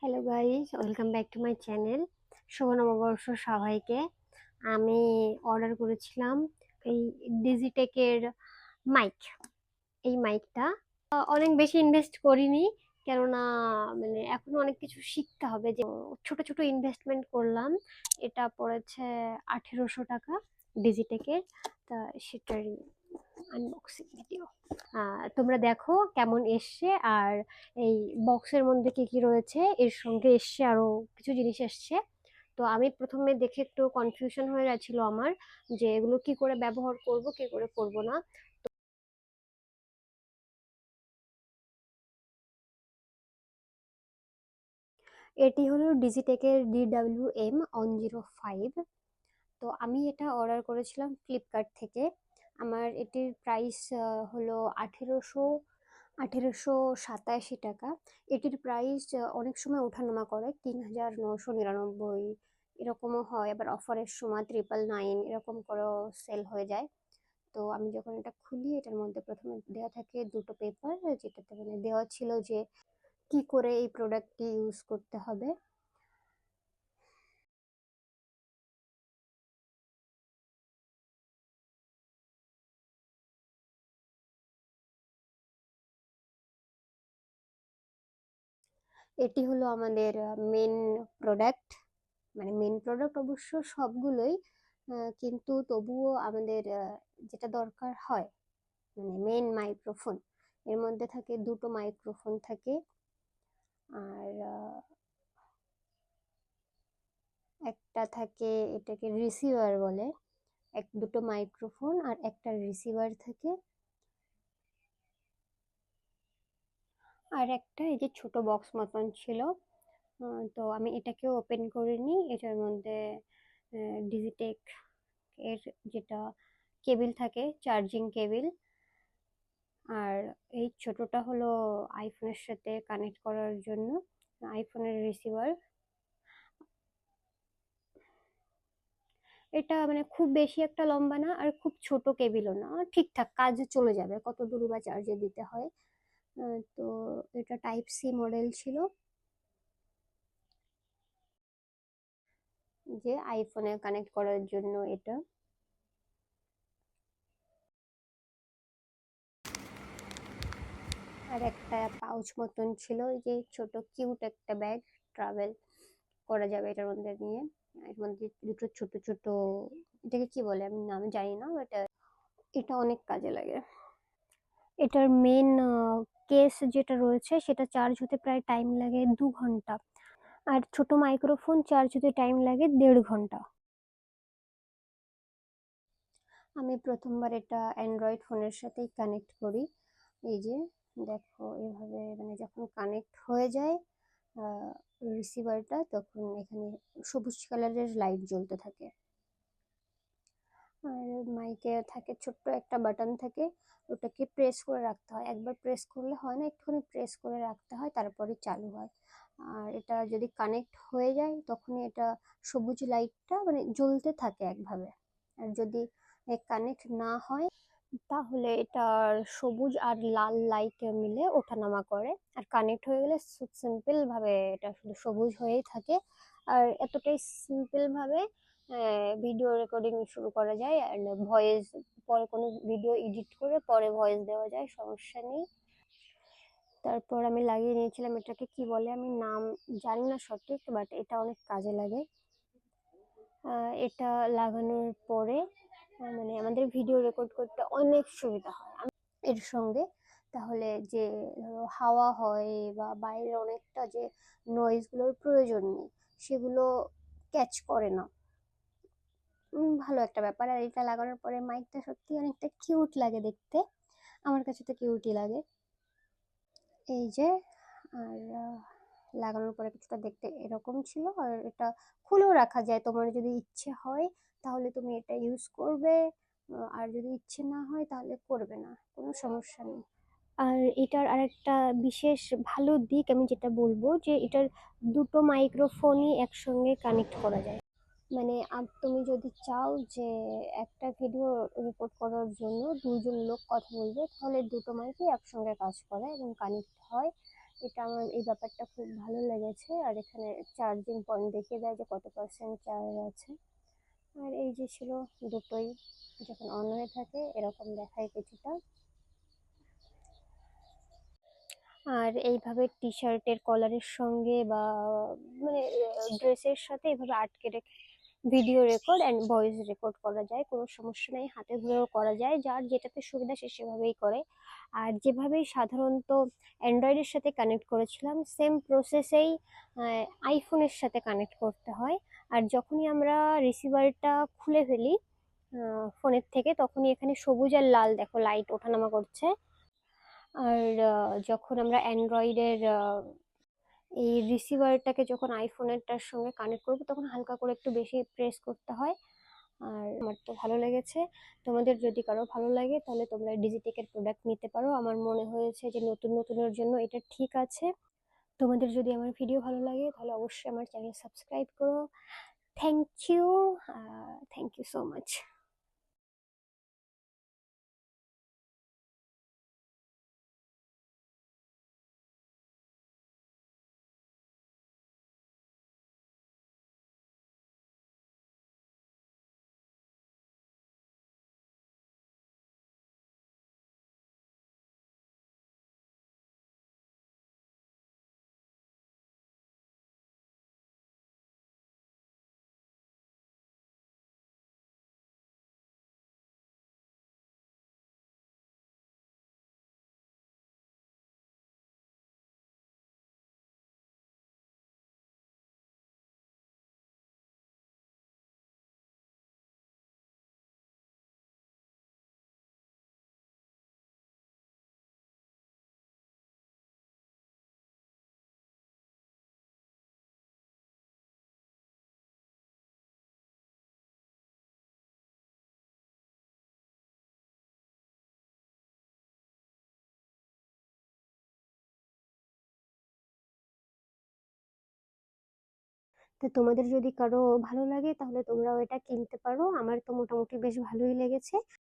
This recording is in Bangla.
Hello guys, welcome back to my channel. শুভ নববর্ষ সবাইকে। আমি অর্ডার করেছিলাম এই ডিজিটেকের মাইক। এই মাইকটা অনেক বেশি ইনভেস্ট করিনি, কেননা এখনো অনেক কিছু শিখতে হবে। যে ছোট ছোট ইনভেস্টমেন্ট করলাম। এটা পড়েছে 1800 টাকা ডিজিটেকের। তা সেটার আনবক্সিং ভিডিও তোমরা দেখো কেমন এসছে। আর এই বক্সের মধ্যে কি কি রয়েছে, এর সঙ্গে এসছে আরো কিছু জিনিস এসছে। তো আমি প্রথমে দেখে একটু কনফিউশন হয়ে গেছিল আমার, যে এগুলো কি করে ব্যবহার করব কি করে করব না। এটি হলো ডিজিটেকের DWM-105। তো আমি এটা অর্ডার করেছিলাম ফ্লিপকার্ট থেকে। আমার এটির প্রাইস হলো 1887 টাকা। এটির প্রাইস অনেক সময় ওঠানামা করে, 3999 এরকমও হয়, আবার অফারের সময় 999 এরকম করেও সেল হয়ে যায়। তো আমি যখন এটা খুলি, এটার মধ্যে প্রথমে দেওয়া থাকে দুটো পেপার, যেটাতে দেওয়া ছিল যে কি করে এই প্রোডাক্টটি ইউজ করতে হবে। এটি হলো আমাদের মেন প্রোডাক্ট। মেন প্রোডাক্ট অবশ্য সবগুলোই, কিন্তু তবুও আমাদের যেটা দরকার হয়, মেন মাইক্রোফোন। এর মধ্যে থাকে দুটো মাইক্রোফোন থাকে। আর একটা থাকে, এটাকে রিসিভার বলে। দুটো মাইক্রোফোন আর একটা রিসিভার থাকে। আর একটা এই যে ছোট বক্স মতন ছিল। তো আমি এটাকে ওপেন করে নিই। এটার মধ্যে ডিজিটেক এর যেটা কেবিল থাকে, চার্জিং কেবিল। আর এই ছোটটা হলো আইফোনের সাথে কানেক্ট করার জন্য, আইফোনের রিসিভার। এটা খুব বেশি একটা লম্বা না, আর খুব ছোট কেবিলও না, ঠিকঠাক কাজে চলে যাবে, কত দূর বা চার্জে দিতে হয়। তো এটা টাইপ সি মডেল ছিল, যে আইফোনে কানেক্ট করার জন্য এটা। আর একটা পাউচ মতন ছিল, এই যে ছোট কিউট একটা ব্যাগ, ট্রাভেল করা যাবে এটার মধ্যে নিয়ে। এর মধ্যে দুটো ছোট ছোট, এটাকে কি বলে আমি নাম জানি না, বাট এটা অনেক কাজে লাগে। এটার মেন কেস যেটা রয়েছে, সেটা চার্জ হতে প্রায় টাইম লাগে 2 ঘন্টা। আর ছোট মাইক্রোফোন চার্জ হতে টাইম লাগে 1.5 ঘন্টা। আমি প্রথমবার এটা অ্যান্ড্রয়েড ফোনের সাথেই কানেক্ট করি। এই যে দেখো, এভাবে যখন কানেক্ট হয়ে যায় রিসিভারটা, তখন এখানে সবুজ কালারের লাইট জ্বলতে থাকে। আর মাইকে থাকে ছোট্ট একটা বাটন থাকে, ওটাকে প্রেস করে রাখতে হয়। একবার প্রেস করলে হয় না, একটুখানি প্রেস করে রাখতে হয়, তারপরে চালু হয়। আর এটা যদি কানেক্ট হয়ে যায়, তখনই এটা সবুজ লাইটটা জ্বলতে থাকে একভাবে। আর যদি কানেক্ট না হয়, তাহলে এটার সবুজ আর লাল লাইট মিলে ওঠানামা করে। আর কানেক্ট হয়ে গেলে সিম্পল ভাবে এটা শুধু সবুজ হয়েই থাকে। আর এতটাই সিম্পল ভাবে ভিডিও রেকর্ডিং শুরু করা যায়, আর ভয়েস, পরে কোনো ভিডিও এডিট করে পরে ভয়েস দেওয়া যায়, সমস্যা নেই। তারপর আমি লাগিয়ে নিয়েছিলাম, এটাকে কি বলে আমি নাম জানি না সঠিক, বাট এটা অনেক কাজে লাগে। এটা লাগানোর পরে আমাদের ভিডিও রেকর্ড করতে অনেক সুবিধা হয় এর সঙ্গে। তাহলে যে ধরো হাওয়া হয় বা বাইরের অনেকটা যে নয়েজগুলোর প্রয়োজন নেই, সেগুলো ক্যাচ করে না। ভালো একটা ব্যাপার। আর এটা লাগানোর পরে মাইকটা সত্যি অনেকটা কিউট লাগে দেখতে, আমার কাছে তো কিউটই লাগে। এই যে, আর লাগানোর পরে কিছুটা দেখতে এরকম ছিল। আর এটা খুলেও রাখা যায়, তোমার যদি ইচ্ছে হয় তাহলে তুমি এটা ইউজ করবে, আর যদি ইচ্ছে না হয় তাহলে করবে না, কোনো সমস্যা নেই। আর এটার আরেকটা বিশেষ ভালো দিক আমি যেটা বলবো, যে এটার দুটো মাইক্রোফোনই একসঙ্গে কানেক্ট করা যায়। তুমি যদি চাও যে একটা ভিডিও রেকর্ড করার জন্য দুজন লোক কথা বলবে, তাহলে দুটো মাইকই একসঙ্গে কাজ করে এবং কানেক্ট হয়। এটা আমার এই ব্যাপারটা খুব ভালো লেগেছে। আর এখানে চার্জিং পয়েন্ট দেখিয়ে দেয় যে কত পার্সেন্ট চার্জ আছে। আর এই যে ছিল দুটোই, যখন অন হয়ে থাকে এরকম দেখায় কিছুটা। আর এইভাবে টি শার্টের কলারের সঙ্গে বা মানে ড্রেসের সাথে এভাবে আটকে রেখে video record and voice record করা যায়, কোনো সমস্যা নেই, হাতে ধরেও করা যায়, যার যেটাতে সুবিধা সে সেভাবেই করে। আর যেভাবেই সাধারণত অ্যান্ড্রয়েডের সাথে কানেক্ট করেছিলাম সেম প্রসেসেই আইফোনের সাথে কানেক্ট করতে হয়। আর যখনই আমরা রিসিভারটা খুলে ফেলি ফোনের থেকে, তখনই এখানে সবুজ আর লাল দেখো লাইট ওঠানামা করছে। আর যখন আমরা অ্যান্ড্রয়েডের এই রিসিভারটাকে যখন আইফোনেরটার সঙ্গে কানেক্ট করবো, তখন হালকা করে একটু বেশি প্রেস করতে হয়। আর আমার তো ভালো লেগেছে। তোমাদের যদি কারো ভালো লাগে তাহলে তোমরা ডিজিটেকের প্রোডাক্ট নিতে পারো। আমার মনে হয়েছে যে নতুন নতুনের জন্য এটা ঠিক আছে। তোমাদের যদি আমার ভিডিও ভালো লাগে তাহলে অবশ্যই আমার চ্যানেল সাবস্ক্রাইব করো। Thank you, thank you so much. তো তোমাদের যদি কারো ভালো লাগে তাহলে তোমরাও এটা কিনতে পারো। আমার তো মোটামুটি বেশ ভালোই লেগেছে।